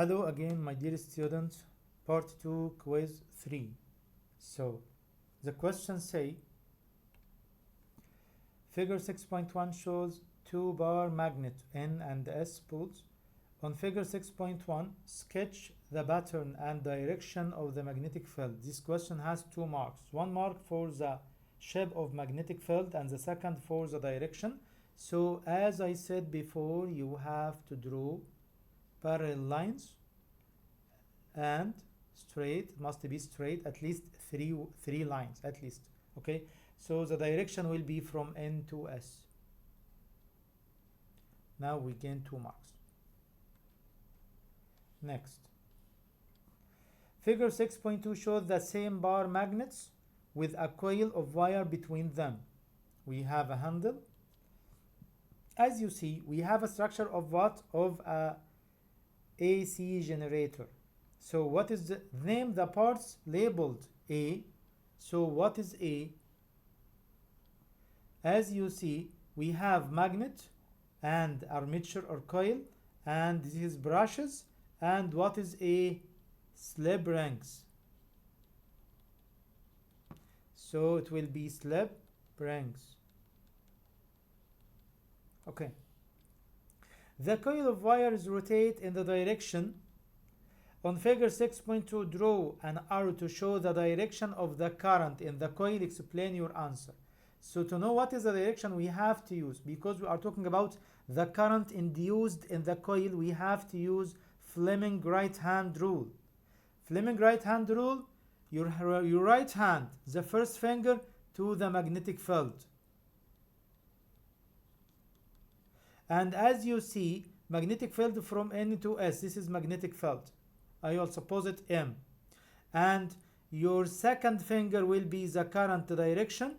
Hello again, my dear students, part 2, quiz 3. So, the questions say, figure 6.1 shows two bar magnet N and S poles. On figure 6.1, sketch the pattern and direction of the magnetic field. This question has 2 marks. 1 mark for the shape of magnetic field and the second for the direction. So, as I said before, you have to draw parallel lines and straight. It must be straight, at least three lines at least. Okay, so the direction will be from N to S. Now we gain 2 marks. Next, figure 6.2 shows the same bar magnets with a coil of wire between them. We have a handle. As you see, we have a structure of what? Of a AC generator. So what is the name? The parts labeled A. So what is A? As you see, we have magnet and armature or coil, and this is brushes. And what is A? Slip rings. So it will be slip rings. Okay. The coil of wires rotate in the direction. On figure 6.2, draw an arrow to show the direction of the current in the coil. Explain your answer. So to know what is the direction, we have to use, because we are talking about the current induced in the coil, we have to use Fleming right hand rule. Fleming right hand rule, your right hand, the first finger to the magnetic field. And as you see, magnetic field from N to S, this is magnetic field. I will suppose it M. And your second finger will be the current direction.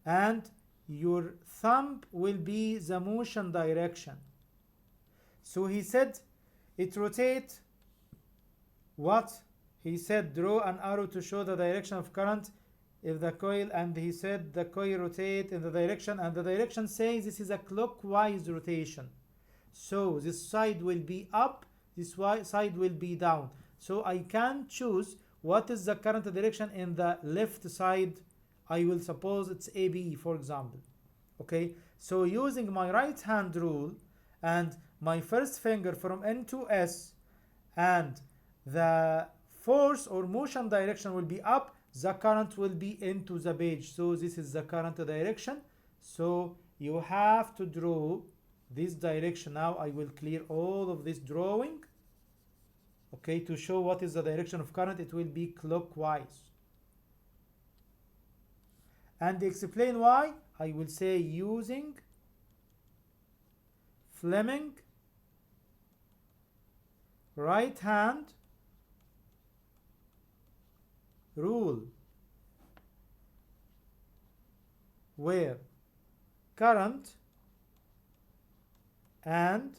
And your thumb will be the motion direction. So he said it rotates. What? He said draw an arrow to show the direction of current if the coil, and he said the coil rotate in the direction, and the direction says this is a clockwise rotation. So this side will be up, this side will be down. So I can choose what is the current direction in the left side. I will suppose it's AB, for example. Okay, so using my right hand rule and my first finger from N to S, and the force or motion direction will be up, the current will be into the page. So this is the current direction. So you have to draw this direction. Now I will clear all of this drawing. Okay, to show what is the direction of current, it will be clockwise. And explain why, I will say using Fleming right hand rule, where current and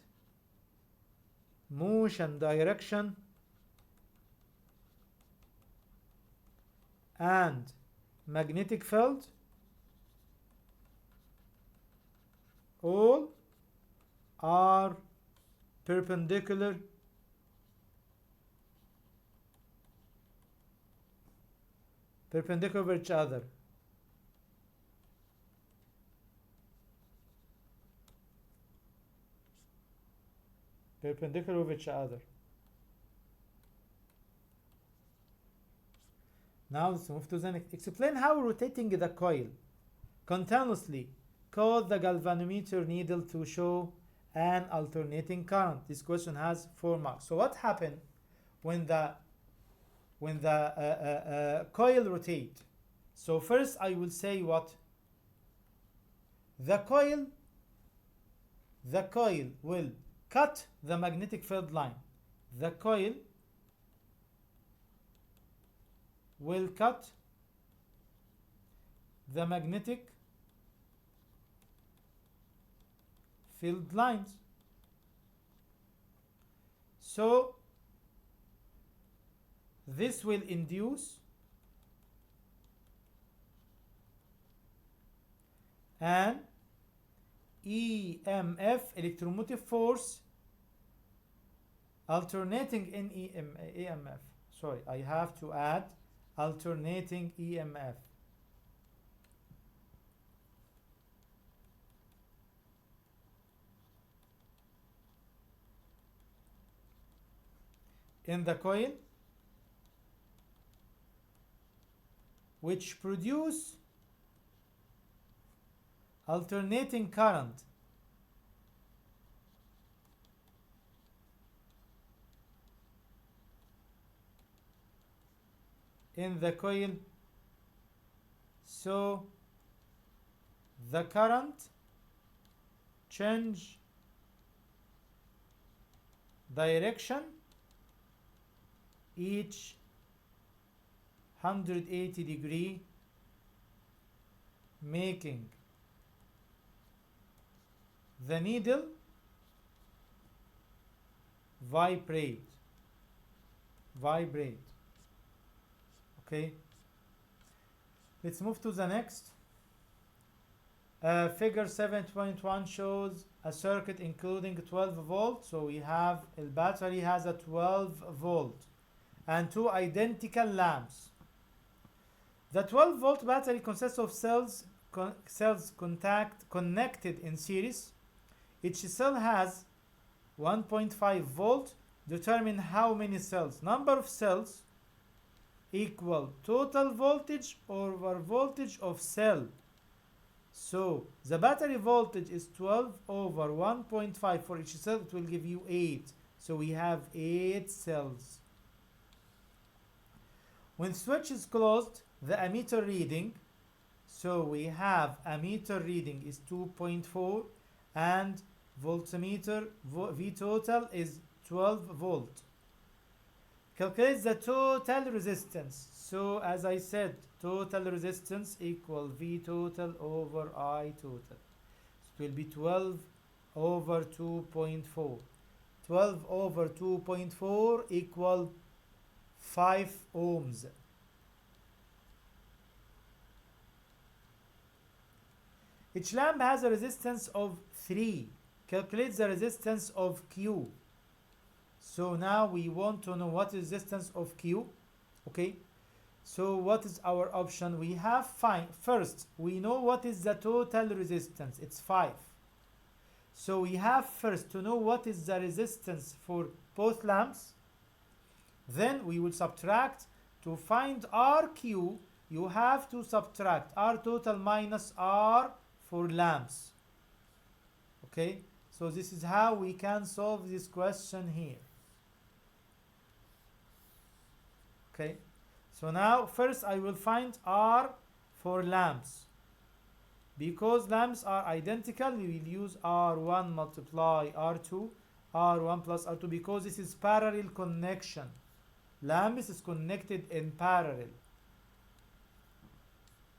motion direction and magnetic field all are perpendicular of each other. Perpendicular of each other. Now let's move to the next. Explain how rotating the coil continuously cause the galvanometer needle to show an alternating current. This question has 4 marks. So what happened when the coil rotate? So first I will say what the coil will cut the magnetic field line. The coil will cut the magnetic field lines. So this will induce an EMF, electromotive force, Alternating in EMF. Sorry, I have to add alternating EMF. In the coil, which produce alternating current in the coil, so the current change direction each 180 degree, making the needle vibrate. Okay, let's move to the next. Figure 7.1 shows a circuit including 12 volts. So we have a battery has a 12 volt and two identical lamps. The 12 volt battery consists of cells connected in series. Each cell has 1.5 volt. Determine how many cells. Number of cells equal total voltage over voltage of cell. So the battery voltage is 12 over 1.5 for each cell. It will give you 8. So we have 8 cells. When switch is closed, the ammeter reading, so we have ammeter reading is 2.4 and voltmeter V total is 12 volt. Calculate the total resistance. So as I said, total resistance equal V total over I total. So it will be 12 over 2.4. 12 over 2.4 equal 5 ohms. Each lamp has a resistance of 3. Calculate the resistance of Q. So now we want to know what is resistance of Q. Okay, so what is our option? We have first we know what is the total resistance. It's 5. So we have first to know what is the resistance for both lamps. Then we will subtract. To find RQ, you have to subtract R total minus R for lamps. Okay, so this is how we can solve this question here. Okay, so now first I will find R for lamps. Because lamps are identical, we will use R1 multiply R2, R1 plus R2, because this is parallel connection. Lamps is connected in parallel.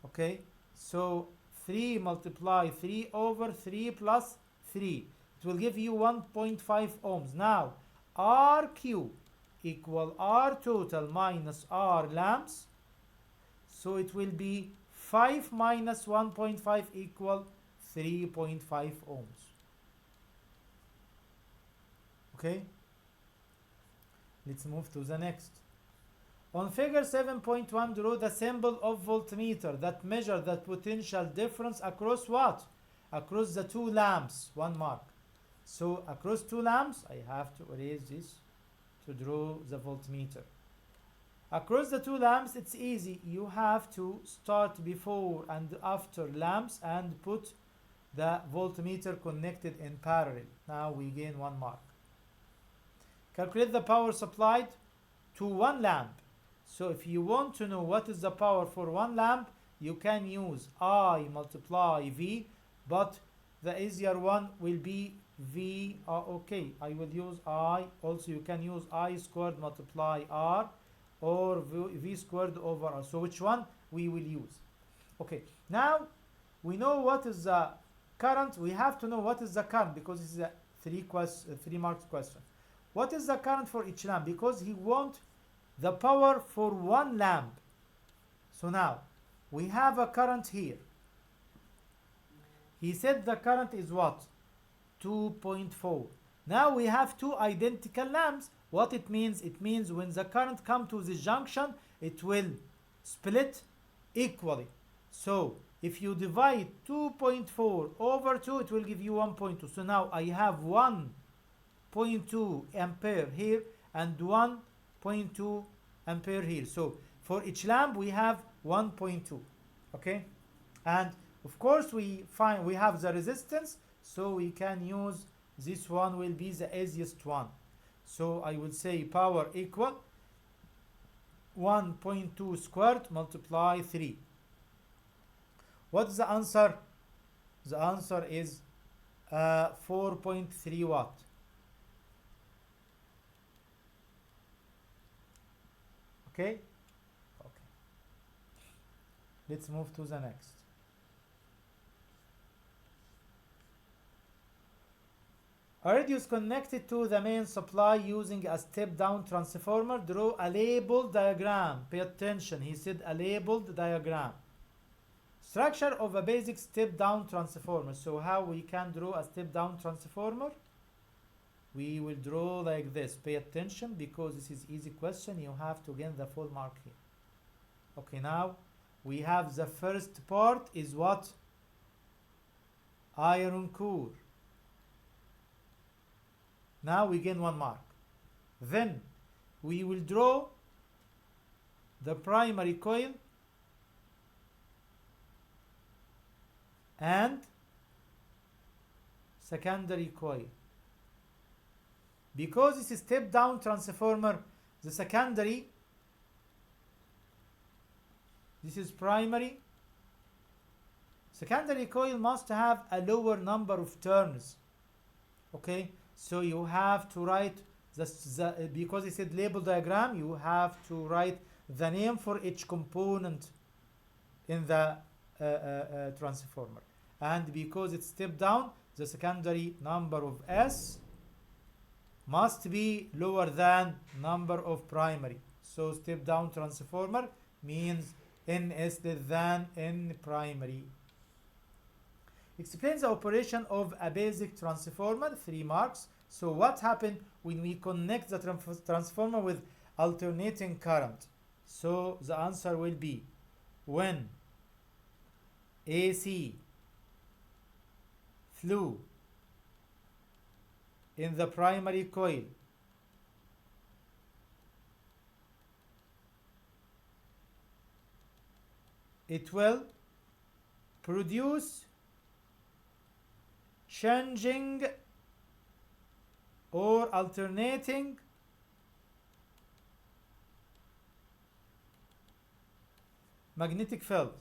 Okay, so 3 multiply 3 over 3 plus 3. It will give you 1.5 ohms. Now, RQ equal R total minus R lamps. So it will be 5 minus 1.5 equal 3.5 ohms. Okay, let's move to the next. On figure 7.1, draw the symbol of voltmeter that measure the potential difference across what? Across the two lamps. 1 mark. So across two lamps, I have to erase this to draw the voltmeter. Across the two lamps, it's easy. You have to start before and after lamps and put the voltmeter connected in parallel. Now we gain 1 mark. Calculate the power supplied to one lamp. So if you want to know what is the power for one lamp, you can use I multiply V, but the easier one will be V. Okay, I will use I. Also, you can use I squared multiply R or V squared over R. So which one we will use? Okay, now we know what is the current. We have to know what is the current because this is a 3 marks question. What is the current for each lamp? Because he wants the power for one lamp. So now we have a current here. He said the current is what? 2.4. Now we have two identical lamps, What it means? It means when the current come to this junction, it will split equally. So if you divide 2.4 over 2, it will give you 1.2. So now I have 1.2 ampere here and 1.2 ampere here. So for each lamp we have 1.2. Okay, and of course we have the resistance, so we can use this one, will be the easiest one. So I will say power equal 1.2 squared multiply 3. What's the answer? The answer is 4.3 watt. Okay? Okay. Let's move to the next. A radio is connected to the main supply using a step-down transformer. Draw a labeled diagram. Pay attention. He said a labeled diagram. Structure of a basic step-down transformer. So how we can draw a step-down transformer? We will draw like this. Pay attention because this is easy question. You have to gain the full mark here. Okay, now we have the first part is what? Iron core. Now we gain 1 mark. Then we will draw the primary coil and secondary coil. Because it's a step down transformer, the secondary, this is primary. Secondary coil must have a lower number of turns. Okay, so you have to write because it said label diagram, you have to write the name for each component in the transformer. And because it's step down, the secondary number of S must be lower than number of primary. So step down transformer means NS less than N primary. Explains the operation of a basic transformer, 3 marks. So what happened when we connect the transformer with alternating current? So the answer will be when AC flow in the primary coil it will produce changing or alternating magnetic field.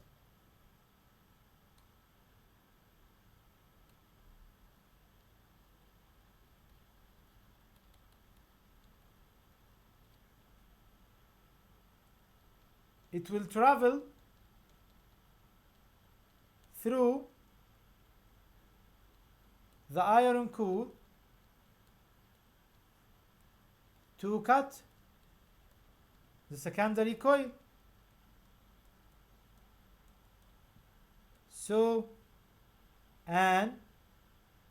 It will travel through the iron core to cut the secondary coil. So an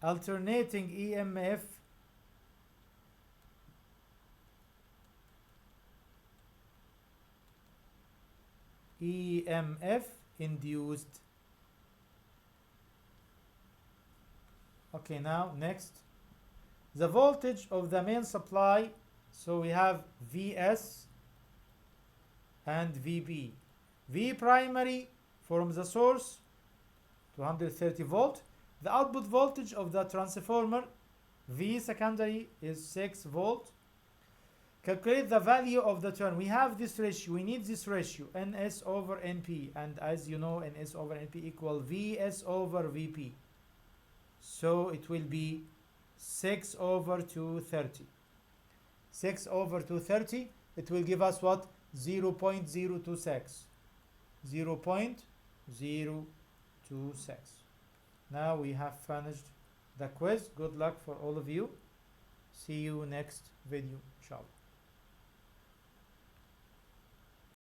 alternating EMF induced. Okay, now next, the voltage of the main supply. So we have Vs and Vb. V primary from the source 230 volt. The output voltage of the transformer V secondary is 6 volt. Calculate the value of the turn. We have this ratio. We need this ratio, NS over NP. And as you know, NS over NP equal Vs over Vp. So it will be 6 over 230. 6 over 230, it will give us what? 0.026. 0.026. Now we have finished the quiz. Good luck for all of you. See you next video, inshallah.